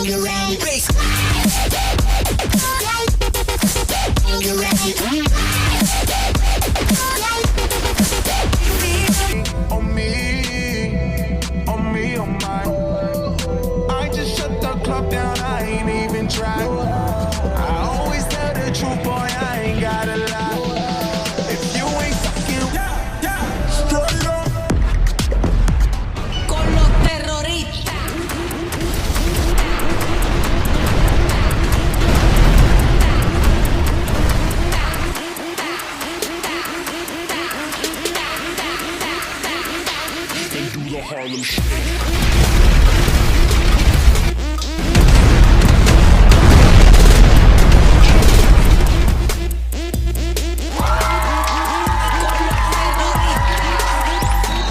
you ready? Bass. You ready? On me, on me, on mine. I just shut the club down, I ain't even try. I always tell the truth, boy, I ain't gotta lie. If you ain't fucking, straight up. Con los terroristas. And do the Harlem Shake.